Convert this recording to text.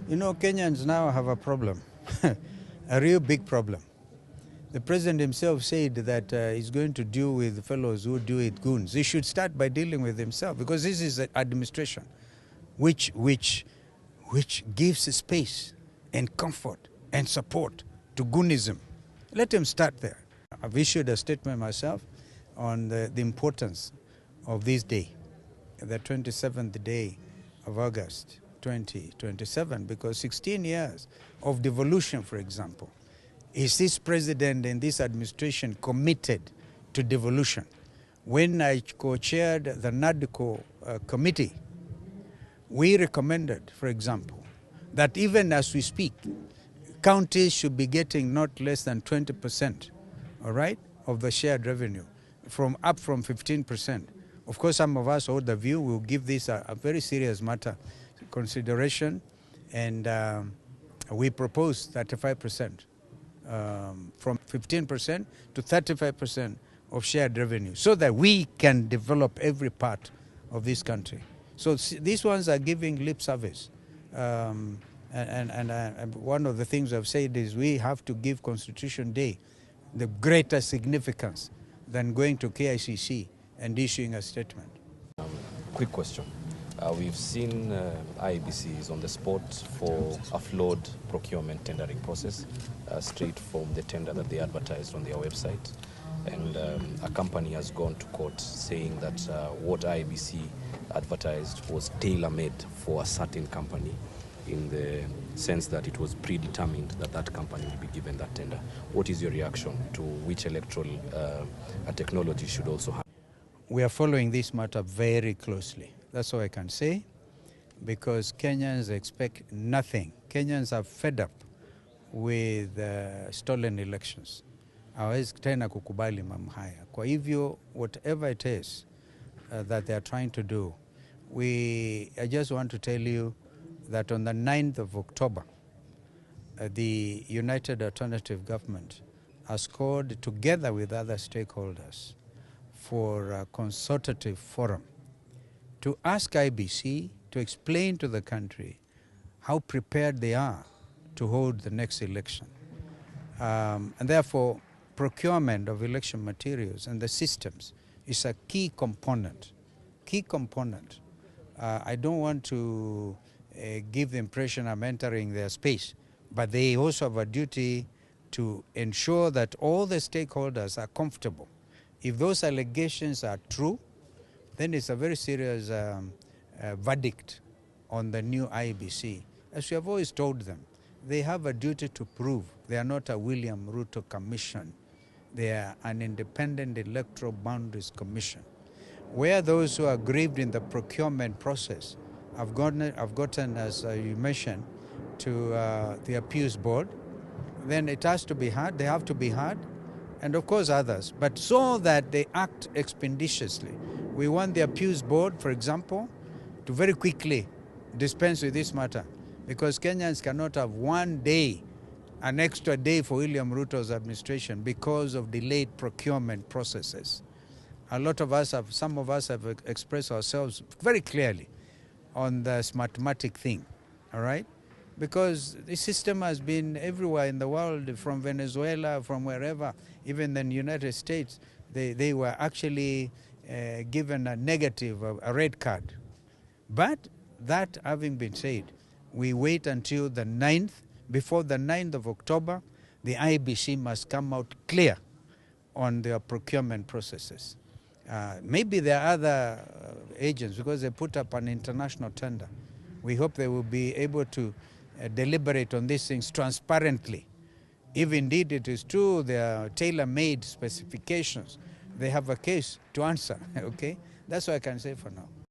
You know, Kenyans now have a problem, a real big problem. The president himself said that he's going to deal with fellows who do it goons. He should start by dealing with himself, because this is an administration which gives space and comfort and support to goonism. Let him start there. I've issued a statement myself on the importance of this day, the 27th day of August 2027, because 16 years of devolution, for example. Is this president and this administration committed to devolution? When I co-chaired the NADCO committee, we recommended, for example, that even as we speak, counties should be getting not less than 20%, all right, of the shared revenue, up from 15%. Of course, some of us hold the view we'll give this a very serious matter consideration, and we propose 35%, from 15% to 35% of shared revenue, so that we can develop every part of this country. So these ones are giving lip service. And one of the things I've said is we have to give Constitution Day the greater significance than going to KICC and issuing a statement. Quick question. We've seen IEBC is on the spot for a flawed procurement tendering process, straight from the tender that they advertised on their website. And a company has gone to court saying that what IEBC advertised was tailor-made for a certain company, in the sense that it was predetermined that that company will be given that tender. What is your reaction to which electoral technology should also have? We are following this matter very closely. That's all I can say, because Kenyans expect nothing. Kenyans are fed up with stolen elections. Hawezi tena kukubali mambo haya. Kwa hivyo, whatever it is that they are trying to do, I just want to tell you that on the 9th of October, the United Alternative Government has called, together with other stakeholders, for a consultative forum to ask IEBC to explain to the country how prepared they are to hold the next election. And therefore, procurement of election materials and the systems is a key component. I don't want to give the impression I'm entering their space, but they also have a duty to ensure that all the stakeholders are comfortable. If those allegations are true, then it's a very serious verdict on the new IEBC. As we have always told them, they have a duty to prove they are not a William Ruto commission. They are an independent electoral boundaries commission, where those who are aggrieved in the procurement process have gotten, as you mentioned, to the appeals board. Then it has to be heard. They have to be heard, and of course others, but so that they act expeditiously. We want the appeals board, for example, to very quickly dispense with this matter, because Kenyans cannot have one day, an extra day for William Ruto's administration because of delayed procurement processes. Some of us have expressed ourselves very clearly on this mathematic thing, all right? Because the system has been everywhere in the world, from Venezuela, from wherever, even in the United States, they were actually given a negative, a red card. But that having been said, we wait until the 9th. Before the 9th of October, the IEBC must come out clear on their procurement processes. Maybe there are other agents, because they put up an international tender. We hope they will be able to deliberate on these things transparently. If indeed it is true, they are tailor-made specifications, they have a case to answer, okay? That's what I can say for now.